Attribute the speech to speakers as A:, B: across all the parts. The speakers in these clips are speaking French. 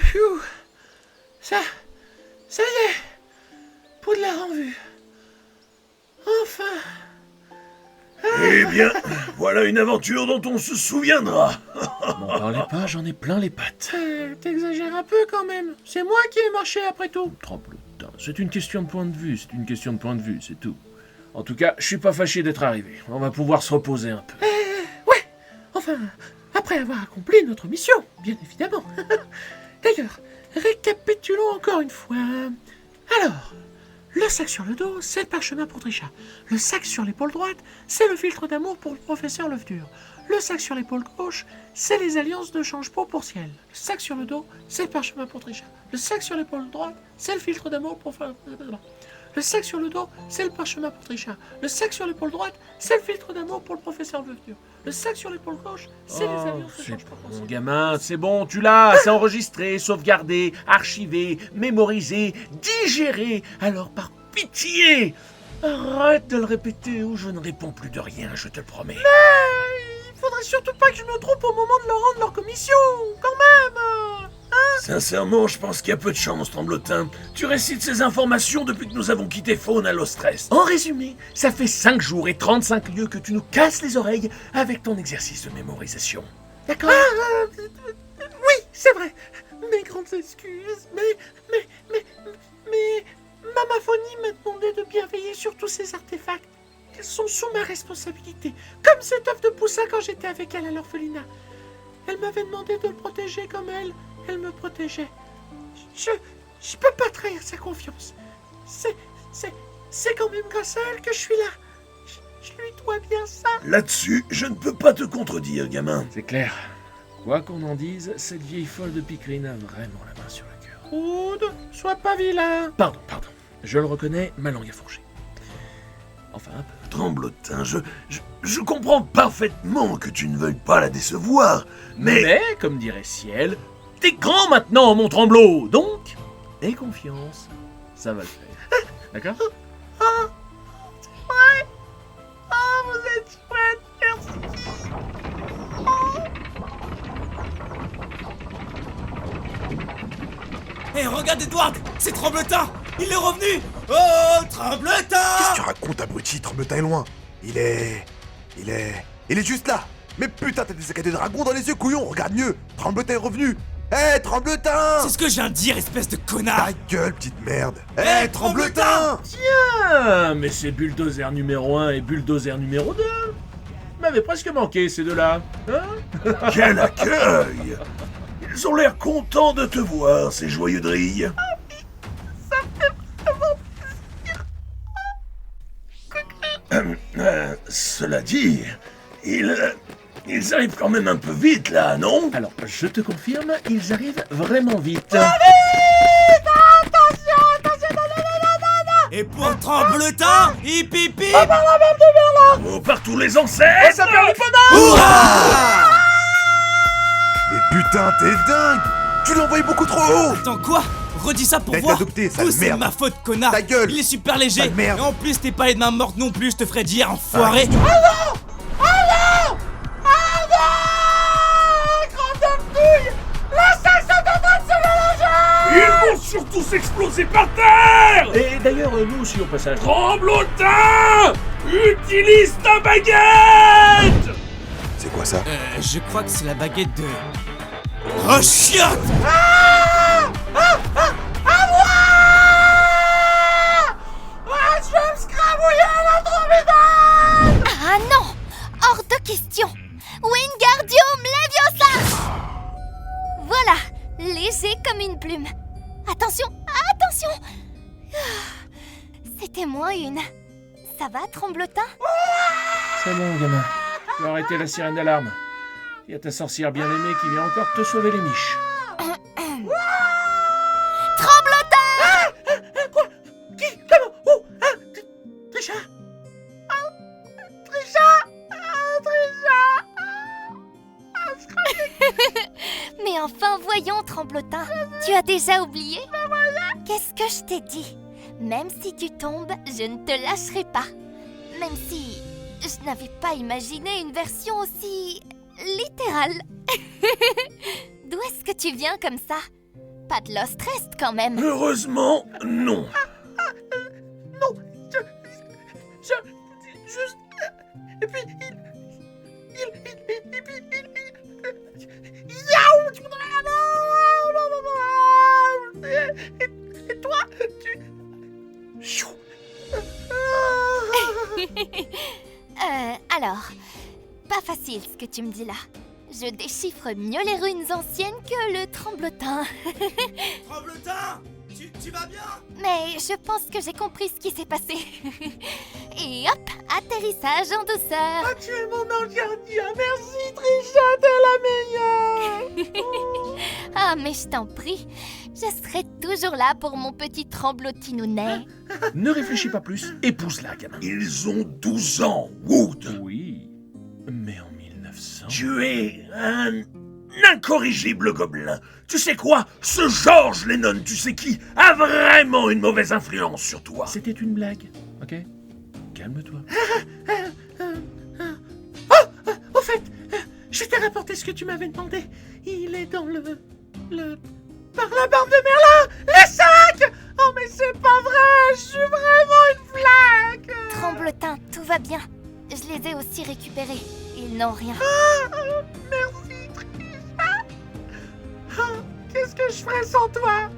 A: Pfiou. Ça y est. Poudlard en vue. Enfin.
B: Eh bien, voilà une aventure dont on se souviendra.
C: M'en parlez pas, j'en ai plein les pattes.
A: T'exagères un peu quand même. C'est moi qui ai marché après tout.
C: Tremblotin, c'est une question de point de vue, c'est tout. En tout cas, je suis pas fâché d'être arrivé. On va pouvoir se reposer un peu.
A: Ouais. Enfin, après avoir accompli notre mission, bien évidemment. D'ailleurs, récapitulons encore une fois. Alors, le sac sur le dos, c'est le parchemin pour Trisha. Le sac sur l'épaule droite, c'est le filtre d'amour pour le professeur Levdur. Le sac sur l'épaule gauche, c'est les alliances de change-peau pour Ciel. Le sac sur le dos, c'est le parchemin pour Trisha. Le sac sur l'épaule droite, c'est le filtre d'amour pour... Le sac sur le dos, c'est le parchemin pour Trisha. Le sac sur l'épaule droite, c'est le filtre d'amour pour le professeur Levdur. Le sac sur l'épaule gauche, c'est les alliances de change-peau pour
C: Mon
A: Ciel.
C: gamin, c'est bon, tu l'as, c'est enregistré, sauvegardé, archivé, mémorisé, digéré. Alors par pitié, arrête de le répéter ou je ne réponds plus de rien, je te le promets.
A: Il faudrait surtout pas que je me trompe au moment de leur rendre leur commission, quand même.
B: Sincèrement, je pense qu'il y a peu de chance, Tremblotin. Tu récites ces informations depuis que nous avons quitté Faune à Lostrest.
C: En résumé, ça fait 5 jours et 35 lieues que tu nous casses les oreilles avec ton exercice de mémorisation. D'accord?
A: Oui, c'est vrai. Mes grandes excuses, mais Mamaphonie m'a demandé de bien veiller sur tous ces artefacts. Ils sont sous ma responsabilité, comme cet œuf de poussin quand j'étais avec elle à l'orphelinat. Elle m'avait demandé de le protéger comme elle me protégeait. Je peux pas trahir sa confiance. C'est quand même grâce à elle que je suis là. Je lui dois bien ça.
B: Là-dessus, je ne peux pas te contredire, gamin.
C: C'est clair. Quoi qu'on en dise, cette vieille folle de Pickering a vraiment la main sur le cœur.
A: Oud, sois pas vilain.
C: Pardon. Je le reconnais, ma langue a fourché. Enfin un peu.
B: Tremblotin, je comprends parfaitement que tu ne veuilles pas la décevoir, mais...
C: comme dirait Ciel, t'es grand maintenant, mon Tremblot. Donc, aie confiance, ça va le faire. D'accord?
A: Vous êtes chouette, merci.
D: Hé, regarde Edward, c'est Tremblotin. Il est revenu. Oh, Tremblotin.
E: Qu'est-ce que tu racontes, abruti? Tremblotin est loin. Il est juste là. Mais putain, t'as des écailles de dragon dans les yeux, couillon. Regarde mieux. Tremblotin est revenu. Hé, Tremblotin!
D: C'est ce que je viens de dire, espèce de connard.
E: Ta gueule, petite merde. Hé, Tremblotin!
C: Ah, mais c'est Bulldozer numéro 1 et Bulldozer numéro 2. M'avait presque manqué ces deux-là. Hein?
B: Quel accueil! Ils ont l'air contents de te voir, ces joyeux drilles. Cela dit, ils arrivent quand même un peu vite là, non?
C: Alors, je te confirme, ils arrivent vraiment vite.
D: Et pour Tremblotin, hip hip hip.
B: Oh, par tous les ancêtres!
A: Ça perd les
D: Hurrah.
E: Mais putain, t'es dingue! Tu l'as envoyé beaucoup trop haut!
D: Attends quoi? Redis ça pour
E: T'as été
D: voir.
E: adopté, sale
D: Tout c'est
E: merde.
D: ma faute, connard.
E: Ta gueule.
D: Il est super léger.
E: Sale merde.
D: Et en plus, t'es pas les mains mortes non plus, je te ferai dire, enfoiré.
B: Ils vont surtout s'exploser par terre!
C: Et d'ailleurs, nous aussi au passage.
B: Tremblotin! Utilise ta baguette!
E: C'est quoi ça?
D: Je crois que c'est la baguette de... Oh, chiotte.
F: Ah non! Hors de question! Wingardium Leviosa! Voilà, léger comme une plume. Attention, attention! C'était moins une. Ça va, Tremblotin?
C: C'est bon, gamin. Tu vas arrêter la sirène d'alarme. Il y a ta sorcière bien-aimée qui vient encore te sauver les miches.
F: Tremblotin!
A: Quoi? Qui? Comment? Où? Hein? Trisha?
F: Mais enfin, voyons, Tremblotin. Tu as déjà oublié? Qu'est-ce que je t'ai dit? Même si tu tombes, je ne te lâcherai pas. Même si je n'avais pas imaginé une version aussi littérale. D'où est-ce que tu viens comme ça? Pas de Lost Rest quand même.
B: Heureusement, non.
A: Non, juste... Et puis, Yaou, tu voudrais... Non. Et toi, tu... Chou.
F: Alors, pas facile ce que tu me dis là. Je déchiffre mieux les runes anciennes que le tremblotin.
D: Tremblotin, tu vas bien?
F: Mais je pense que j'ai compris ce qui s'est passé. Et hop, atterrissage en douceur.
A: Ah, tu es mon ange gardien. Merci, Trisha, t'es la meilleure.
F: Ah, mais je t'en prie, je serai toujours là pour mon petit tremblotinounet.
C: Ne réfléchis pas plus, épouse-la, gamin.
B: Ils ont 12 ans, Wood.
C: Oui, mais en 1900...
B: Tu es un incorrigible gobelin. Tu sais quoi? Ce George Lennon, tu sais qui, a vraiment une mauvaise influence sur toi.
C: C'était une blague, ok? Calme-toi.
A: Au fait, je t'ai rapporté ce que tu m'avais demandé. Il est dans le... Par la barbe de Merlin. Les sacs. Oh, mais c'est pas vrai. Je suis vraiment une flaque.
F: Tremblotin, tout va bien. Je les ai aussi récupérés. Ils n'ont rien.
A: Merci, Trisha. Qu'est-ce que je ferais sans toi?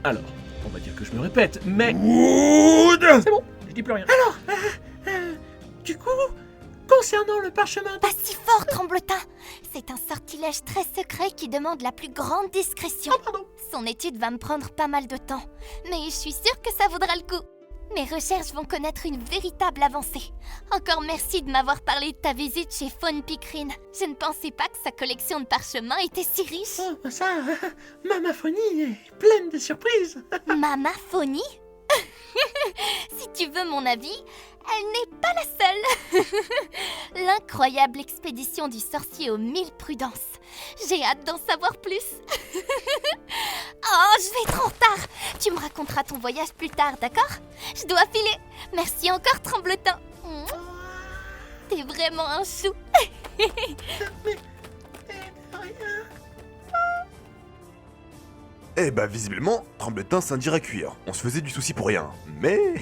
C: Alors, on va dire que je me répète, mais...
B: Wood.
C: C'est bon, je dis plus rien.
A: Alors, du coup, concernant le parchemin...
F: Pas si fort, Tremblotin. C'est un sortilège très secret qui demande la plus grande discrétion.
A: Oh, pardon.
F: Son étude va me prendre pas mal de temps. Mais je suis sûre que ça vaudra le coup. Mes recherches vont connaître une véritable avancée. Encore merci de m'avoir parlé de ta visite chez Faune Picrine. Je ne pensais pas que sa collection de parchemins était si riche.
A: Oh, bah ça, Mamaphonie est pleine de surprises.
F: Mamaphonie? Si tu veux mon avis, elle n'est pas la seule. L'incroyable expédition du sorcier aux 1000 prudences. J'ai hâte d'en savoir plus. Oh, je vais être en retard. Tu me raconteras ton voyage plus tard, d'accord? Je dois filer. Merci encore, Tremblotin. T'es vraiment un chou.
E: Eh bah visiblement, Tremblotin s'indire à cuire. On se faisait du souci pour rien. Mais...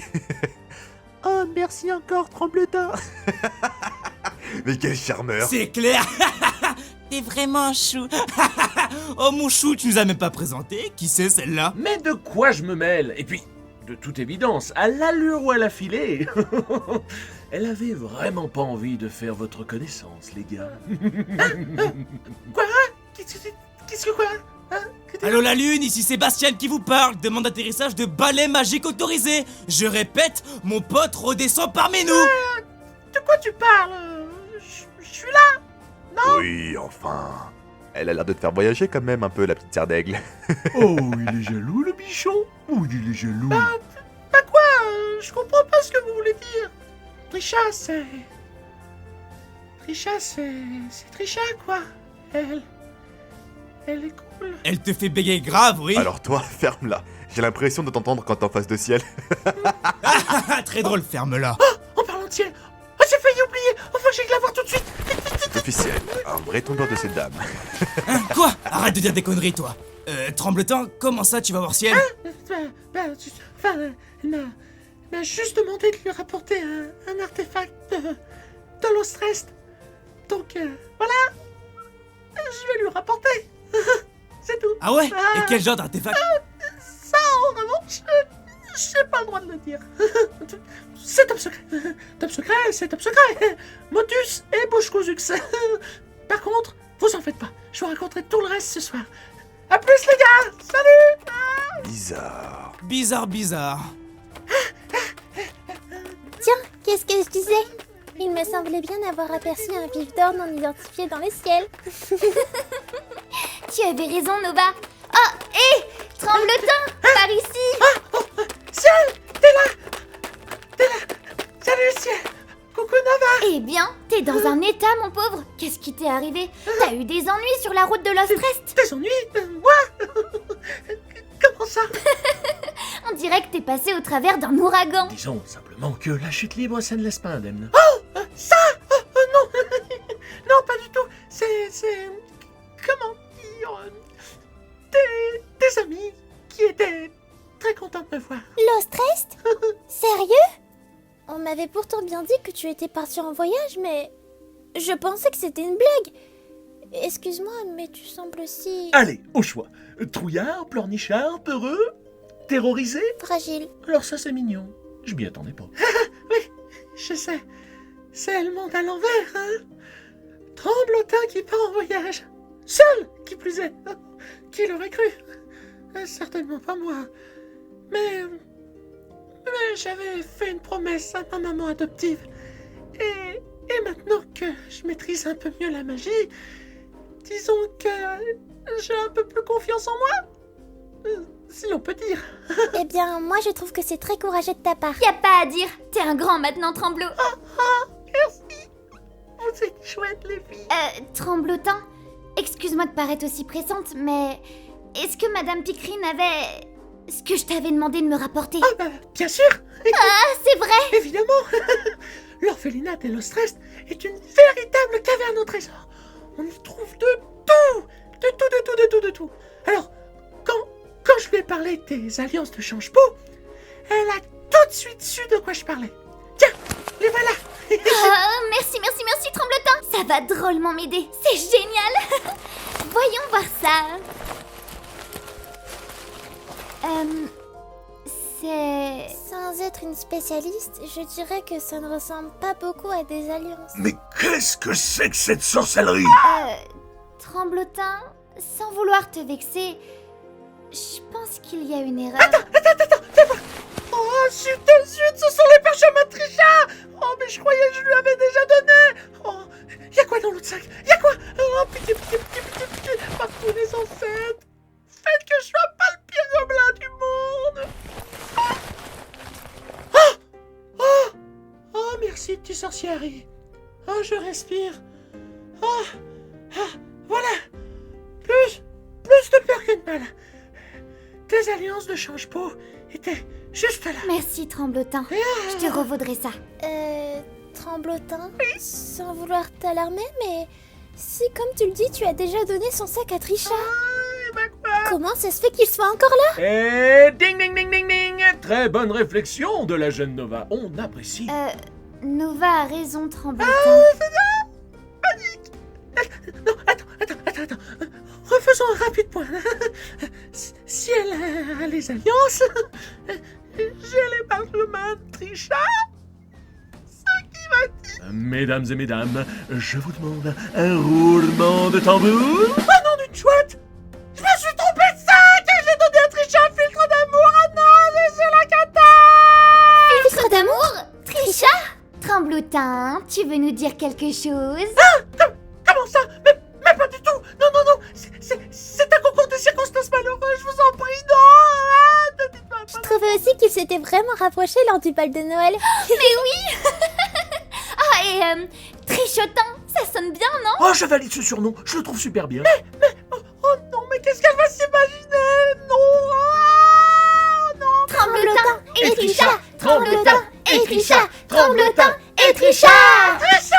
A: Oh, merci encore, Tremblotin.
E: Mais quel charmeur.
D: C'est clair. T'es vraiment un chou. Oh mon chou, tu nous as même pas présenté. Qui c'est celle-là?
C: Mais de quoi je me mêle? Et puis, de toute évidence, à l'allure où elle a filé, elle avait vraiment pas envie de faire votre connaissance, les gars.
A: Quoi? Qu'est-ce que quoi? Hein?
D: Allô la lune, ici Sébastien qui vous parle. Demande d'atterrissage de balai magique autorisé. Je répète, mon pote redescend parmi nous.
A: De quoi tu parles? Je suis là.
E: Oui, enfin... Elle a l'air de te faire voyager quand même un peu, la petite serre d'aigle.
C: Oh, il est jaloux, le bichon? Oh, il est jaloux.
A: Bah quoi? Je comprends pas ce que vous voulez dire. Trisha, c'est... C'est Trisha, quoi. Elle est cool.
D: Elle te fait bégayer grave, oui.
E: Alors toi, ferme-la. J'ai l'impression de t'entendre quand t'es en face de ciel.
D: Très drôle, ferme-la.
A: En parlant de ciel, oh, j'ai failli oublier. Enfin, j'ai que la voir tout de suite.
E: Officiel, un vrai tombeur de cette dame.
D: Hein, quoi? Arrête de dire des conneries, toi. Tremblotin, comment ça tu vas voir ciel?
A: Elle m'a juste demandé de lui rapporter un artefact de Lost Rest. Donc, voilà. Je vais lui rapporter. C'est tout.
D: Ah ouais? Et quel genre d'artefact?
A: Ça, en revanche, j'ai pas le droit de le dire. C'est top secret. Top secret, c'est top secret. Motus et bouche cousue. Par contre, vous en faites pas. Je vous raconterai tout le reste ce soir. A plus les gars. Salut.
E: Bizarre.
D: Bizarre.
G: Tiens, qu'est-ce que je disais? Il me semblait bien avoir aperçu un vif d'or non identifié dans le ciel.
F: Tu avais raison, Nova. Oh, hé, Tremblotin, par ici.
A: Ciel, t'es là. Salut ciel. Coucou Nova.
G: Eh bien, t'es dans un état, mon pauvre. Qu'est-ce qui t'est arrivé? T'as eu des ennuis sur la route de Lost Rest?
A: Tes ennuis? Moi? Comment ça?
G: On dirait que t'es passé au travers d'un ouragan.
C: Disons simplement que la chute libre, ça ne laisse pas indemne.
A: Ça? Non. Non, pas du tout. C'est... Comment dire? Des des amis qui étaient très contents de me voir.
G: Lost Rest? Sérieux? On m'avait pourtant bien dit que tu étais parti en voyage, mais je pensais que c'était une blague. Excuse-moi, mais tu sembles si...
C: Allez, au choix. Trouillard, pleurnichard, peureux, terrorisé?
G: fragile.
A: Alors ça, c'est mignon.
C: Je m'y attendais pas.
A: Oui, je sais. C'est le monde à l'envers, hein. Tremblotin qui part en voyage. Seul, qui plus est. Qui l'aurait cru? Certainement pas moi. Mais j'avais fait une promesse à ma maman adoptive. Et maintenant que je maîtrise un peu mieux la magie, disons que j'ai un peu plus confiance en moi. Si l'on peut dire.
G: Eh bien, moi je trouve que c'est très courageux de ta part.
H: Y a pas à dire, t'es un grand maintenant, Tremblot.
A: Merci. Vous êtes chouettes, les filles.
H: Tremblotin, excuse-moi de paraître aussi pressante, mais est-ce que Madame Picrine avait ce que je t'avais demandé de me rapporter?
A: Ah bah, bien sûr.
H: Ah, c'est vrai!
A: Évidemment. L'orphelinat de Lost Rest est une véritable caverne au trésor. On y trouve de tout. De tout. Alors, quand je lui ai parlé des alliances de change-peau, elle a tout de suite su de quoi je parlais. Tiens, les voilà.
H: Oh, merci, Tremblotin! Ça va drôlement m'aider, c'est génial! Voyons voir ça. C'est...
G: Sans être une spécialiste, je dirais que ça ne ressemble pas beaucoup à des alliances.
B: Mais qu'est-ce que c'est que cette sorcellerie?
H: Tremblotin, sans vouloir te vexer, je pense qu'il y a une erreur.
A: Attends, fais voir. Oh, zut, ce sont les parchemins de Trisha. Oh, mais je croyais que je lui avais déjà donné. Oh, y'a quoi dans l'autre sac? Y'a quoi? Oh, pitié. Par tous les ancêtres, faites que je sois pas le pire gobelin du monde. Oh, merci, petit sorcier Harry. Oh, je respire. Voilà. Plus de peur que de mal. Tes alliances de change-peau étaient juste là.
H: Merci, Tremblotin, je te revaudrai ça.
G: Tremblotin, sans vouloir t'alarmer, mais si, comme tu le dis, tu as déjà donné son sac à Trisha, comment ça se fait qu'il soit encore là?
C: Et ding ding ding ding ding. Très bonne réflexion de la jeune Nova, on apprécie.
H: Nova a raison, Tremblotin.
A: Non, attends. Refaisons un rapide point. Si elle a les alliances, j'ai les parchemins de Trisha. Ce qui va dire...
C: Mesdames et mesdames, je vous demande un roulement de tambour.
A: Oh non, d'une chouette! Je me suis trompé de sac et j'ai donné à Trisha un filtre d'amour. Ah non, c'est la cata!
H: Filtre d'amour? Trisha? Tremblotin, tu veux nous dire quelque chose?
A: Comment ça? Mais pas du tout! Non! C'est un concours de circonstances malheureuses, je vous en prie, non! Ne dites pas.
G: Je trouvais aussi qu'ils s'étaient vraiment rapprochés lors du bal de Noël.
H: Mais oui! Ah, et Trichotin, ça sonne bien, non?
C: Oh, je valide ce surnom, je le trouve super bien.
A: Oh non, mais qu'est-ce qu'elle va s'imaginer? Non! Oh non!
H: Tremblotin et Trisha!
C: Tremblotin
H: et Trisha! Tremblotin et Trisha!
A: Trisha!